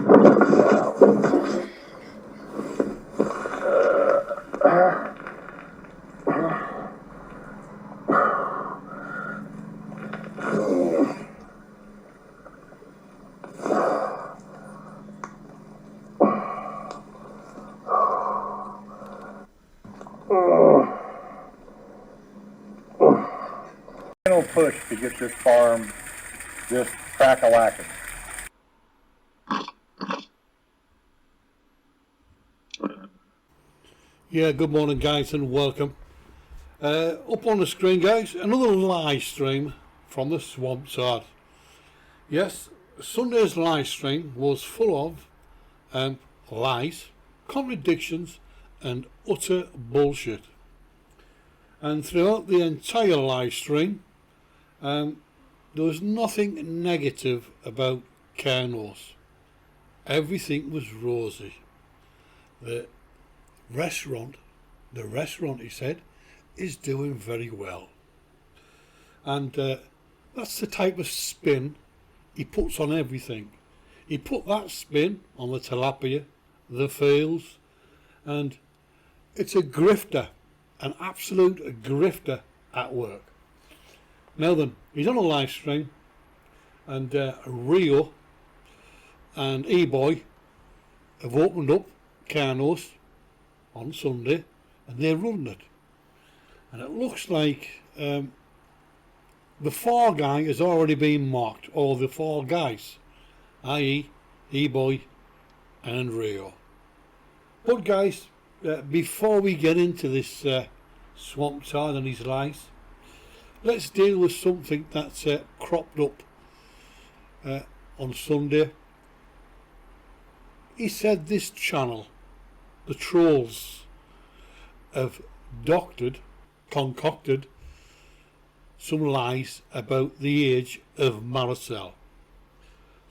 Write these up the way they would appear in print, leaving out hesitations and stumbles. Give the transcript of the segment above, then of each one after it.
Final push to get this farm just crack-a-lacking. Yeah, good morning guys and welcome. Up on the screen guys, another live stream from the Swamptard. Yes, Sunday's live stream was full of lies, contradictions and utter bullshit. And throughout the entire live stream, there was nothing negative about Carnos. Everything was rosy. The restaurant, he said, is doing very well. And that's the type of spin he puts on everything. He put that spin on the tilapia, the fields, and it's a grifter, an absolute grifter at work. Now then, he's on a live stream, and Rio and E-Boy have opened up Carnos on Sunday, and they're running it. And it looks like the fall guy has already been marked, or the fall guys, i.e. E-Boy and Rio. But guys, before we get into this Swamptard and his lies, let's deal with something that's cropped up on Sunday. He said this channel, the trolls, have concocted some lies about the age of Marcel.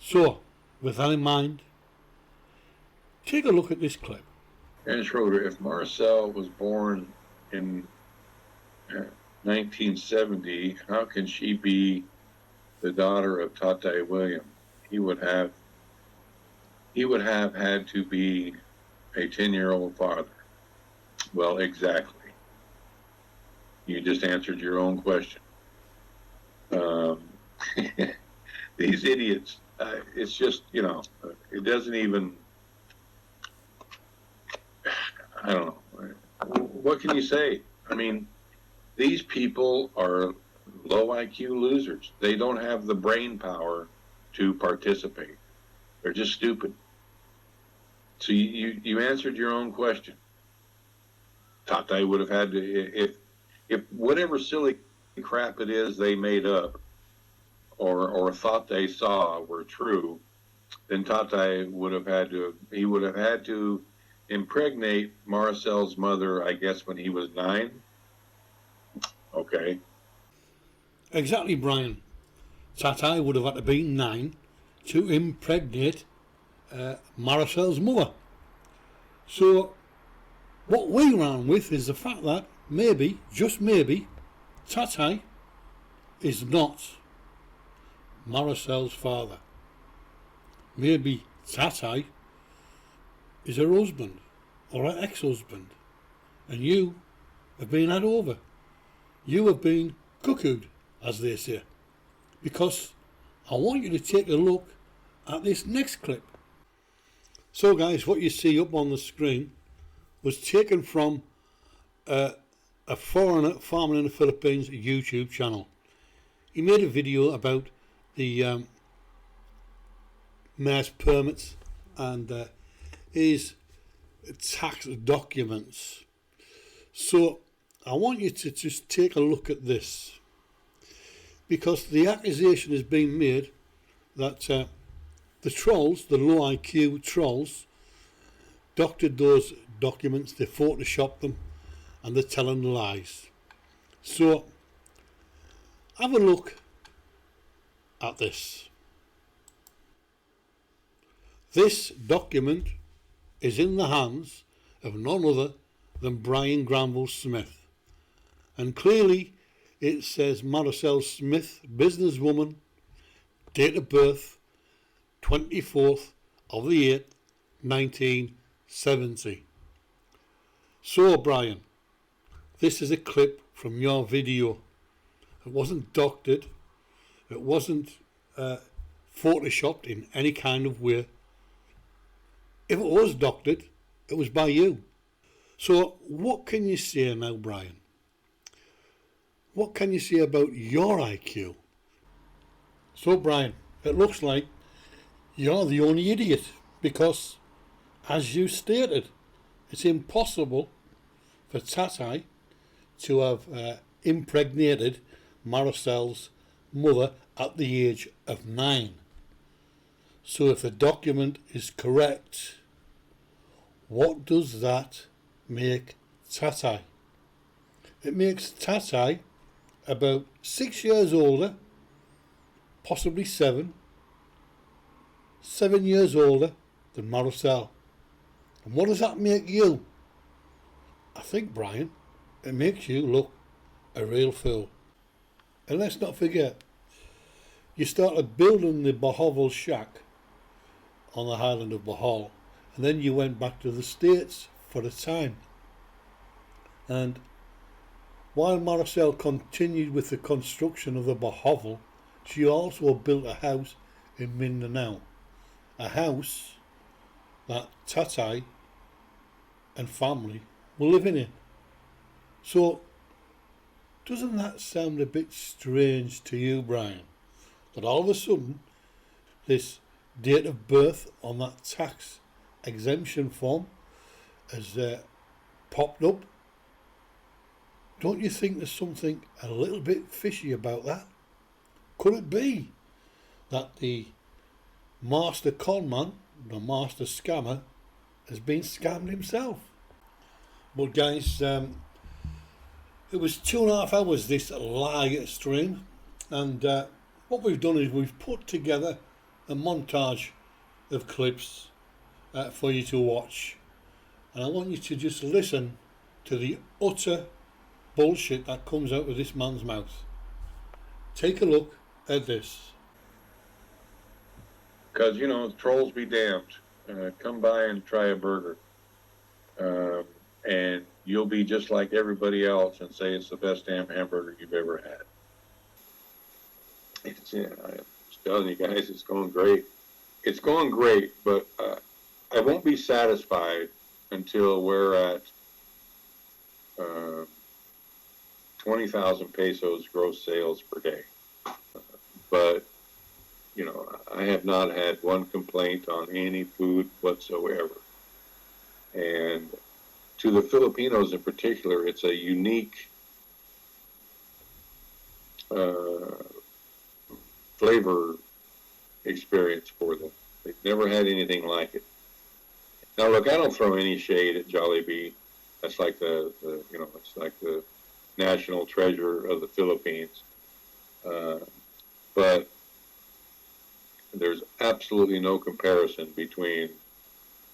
So, with that in mind, take a look at this clip. And Schroeder, if Marcel was born in 1970, how can she be the daughter of Tate William? He would have had to be a 10-year-old father. Well, exactly. You just answered your own question. These idiots, it's just, it doesn't even, I don't know. What can you say? I mean, these people are low IQ losers. They don't have the brain power to participate. They're just stupid. So you answered your own question. Tate would have had to, if whatever silly crap it is they made up or thought they saw were true, then Tate would have had to impregnate Marcel's mother, I guess, when he was 9. Okay. Exactly, Brian. Tate would have had to be 9 to impregnate Marcel's mother. So what we ran with is the fact that maybe, just maybe, Tate is not Marcel's father. Maybe Tate is her husband or her ex-husband, and you have been had over. You have been cuckooed, as they say, because I want you to take a look at this next clip. So guys, what you see up on the screen was taken from a foreigner farming in the Philippines YouTube channel. He made a video about the mayor's permits and his tax documents. So I want you to just take a look at this, because the accusation has been made that the trolls, the low IQ trolls, doctored those documents, they photoshopped them, and they're telling lies. So have a look at this. This document is in the hands of none other than Brian Granville Smith, and clearly it says Marcel Smith, businesswoman, date of birth 24th of the 8th, 1970. So Brian, this is a clip from your video. It wasn't doctored, it wasn't photoshopped in any kind of way. If it was doctored, it was by you. So what can you say now, Brian? What can you say about your IQ? So Brian, it looks like you're the only idiot, because, as you stated, it's impossible for Tatai to have impregnated Maricel's mother at the age of 9. So if the document is correct, what does that make Tatai? It makes Tatai about 6 years older, possibly 7 years older than Maricel. And what does that make you? I think, Brian, it makes you look a real fool. And let's not forget, you started building the Bohovel shack on the island of Bohol, and then you went back to the States for a time. And while Maricel continued with the construction of the Bohovel, she also built a house in Mindanao, a house that Tatai and family were living in. So, doesn't that sound a bit strange to you, Brian, that all of a sudden this date of birth on that tax exemption form has popped up? Don't you think there's something a little bit fishy about that? Could it be that the master conman, the master scammer, has been scammed himself? But guys, it was 2.5 hours this lie stream, and what we've done is we've put together a montage of clips for you to watch, and I want you to just listen to the utter bullshit that comes out of this man's mouth. Take a look at this. Because, trolls be damned. Come by and try a burger. And you'll be just like everybody else and say it's the best damn hamburger you've ever had. I'm telling you guys, it's going great. It's going great, but I won't be satisfied until we're at 20,000 pesos gross sales per day. But, I have not had one complaint on any food whatsoever. And to the Filipinos in particular, it's a unique flavor experience for them. They've never had anything like it. Now, look, I don't throw any shade at Jollibee. That's like it's like the national treasure of the Philippines. But there's absolutely no comparison between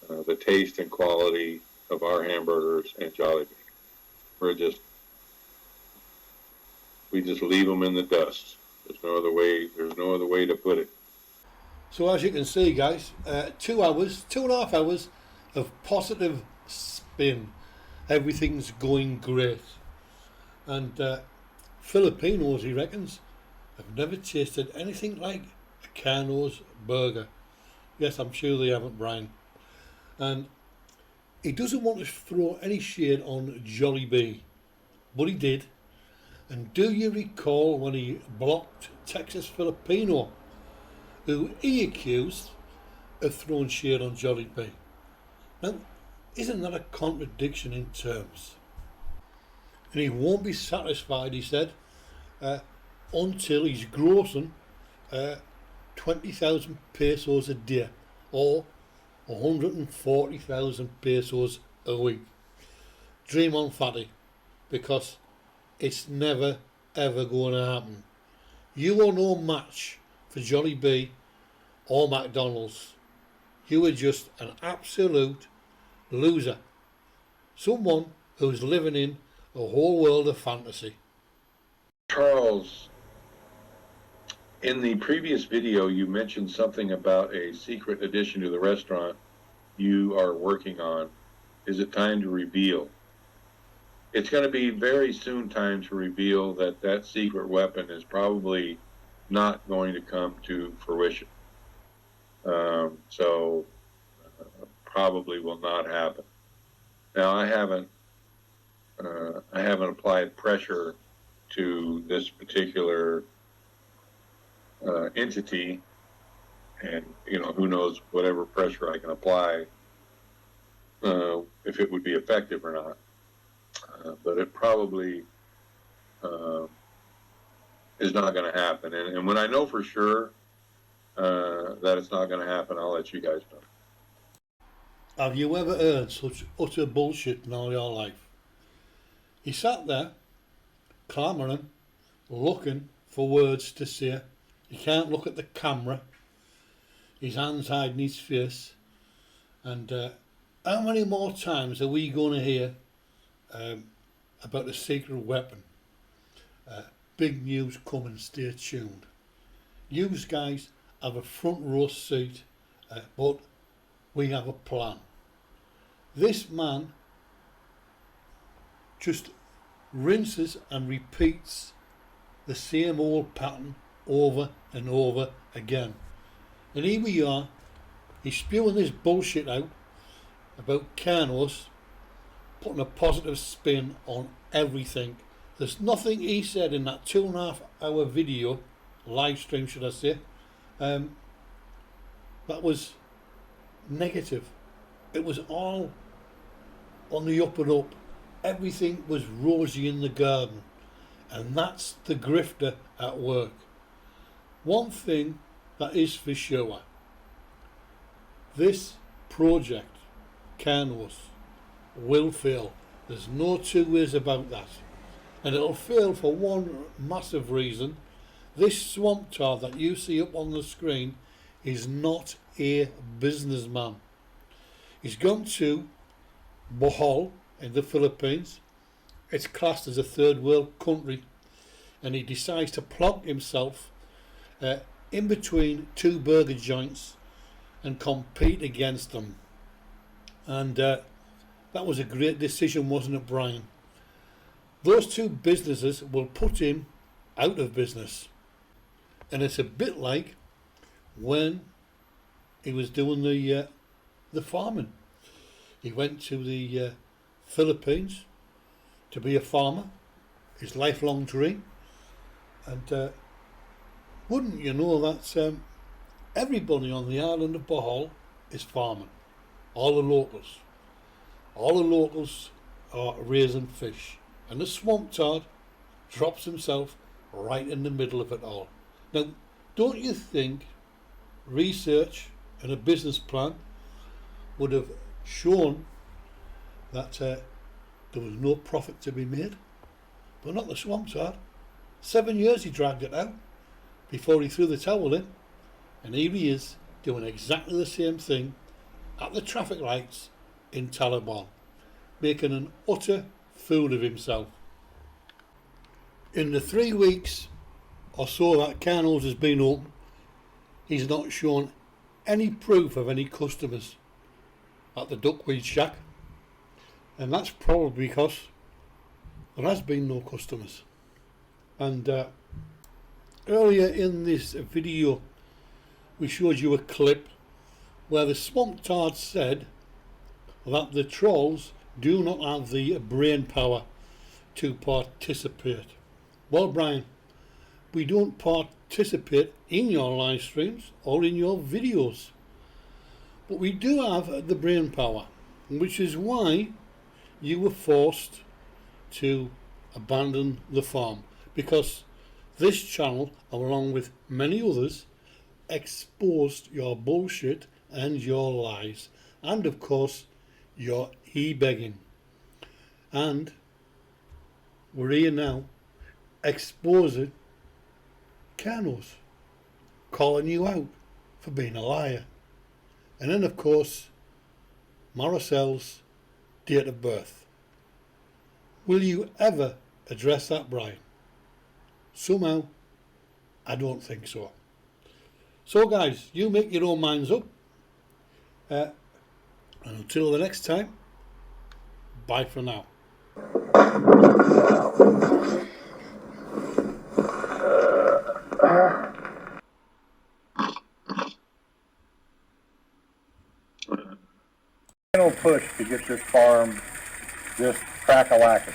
the taste and quality of our hamburgers and Jollibee. We just leave them in the dust. There's no other way to put it. So as you can see, guys, 2.5 hours of positive spin. Everything's going great. And Filipinos, he reckons, have never tasted anything like a Carno's burger. Yes, I'm sure they haven't, Brian. And he doesn't want to throw any shade on Jollibee, but he did. And do you recall when he blocked Texas Filipino, who he accused of throwing shade on Jollibee? Now, isn't that a contradiction in terms? And he won't be satisfied, he said, until he's grossing 20,000 pesos a day, or 140,000 pesos a week. Dream on, fatty, because it's never ever going to happen. You are no match for Jollibee or McDonald's. You are just an absolute loser. Someone who's living in a whole world of fantasy. Charles, In the previous video, you mentioned something about a secret addition to the restaurant you are working on. Is it time to reveal? It's going to be very soon time to reveal that that secret weapon is probably not going to come to fruition. So probably will not happen. Now I haven't applied pressure to this particular entity, and who knows whatever pressure I can apply, if it would be effective or not. But it probably is not going to happen. And when I know for sure that it's not going to happen, I'll let you guys know. Have you ever heard such utter bullshit in all your life? He sat there, clamouring, looking for words to say. He can't look at the camera. His hands hiding his face. And how many more times are we going to hear about the secret weapon? Big news coming, stay tuned. You guys have a front row seat, but we have a plan. This man just rinses and repeats the same old pattern over and over again. And here we are, he's spewing this bullshit out about Carnos, putting a positive spin on everything. There's nothing he said in that 2.5 hour video, live stream should I say, that was negative. It was all on the up and up. Everything was rosy in the garden. And that's the grifter at work. One thing that is for sure, this project, Carnos, will fail. There's no two ways about that. And it'll fail for one massive reason. This Swamptard that you see up on the screen is not a businessman. He's gone to Bohol in the Philippines. It's classed as a third world country, and he decides to plonk himself in between two burger joints and compete against them. And that was a great decision, wasn't it, Brian? Those two businesses will put him out of business. And it's a bit like when he was doing the farming. He went to the Philippines to be a farmer, his lifelong dream. And wouldn't you know that everybody on the island of Bohol is farming. All the locals. All the locals are raising fish. And the Swamptard drops himself right in the middle of it all. Now, don't you think research and a business plan would have shown that there was no profit to be made? But not the Swamptard. 7 years he dragged it out before he threw the towel in. And here he is doing exactly the same thing at the traffic lights in Taliban, making an utter fool of himself. In the 3 weeks or so that Carnos has been open, he's not shown any proof of any customers at the duckweed shack, and that's probably because there has been no customers. And earlier in this video we showed you a clip where the Swamptard said that the trolls do not have the brain power to participate. Well, Brian, we don't participate in your live streams or in your videos, but we do have the brain power, which is why you were forced to abandon the farm, because this channel, along with many others, exposed your bullshit and your lies, and of course your e-begging. And we're here now exposing Carnos, calling you out for being a liar. And then of course Maricel's date of birth. Will you ever address that, Brian? Somehow I don't think so. So guys, you make your own minds up. And until the next time, bye for now. Final push to get this farm just crack-a-lacking.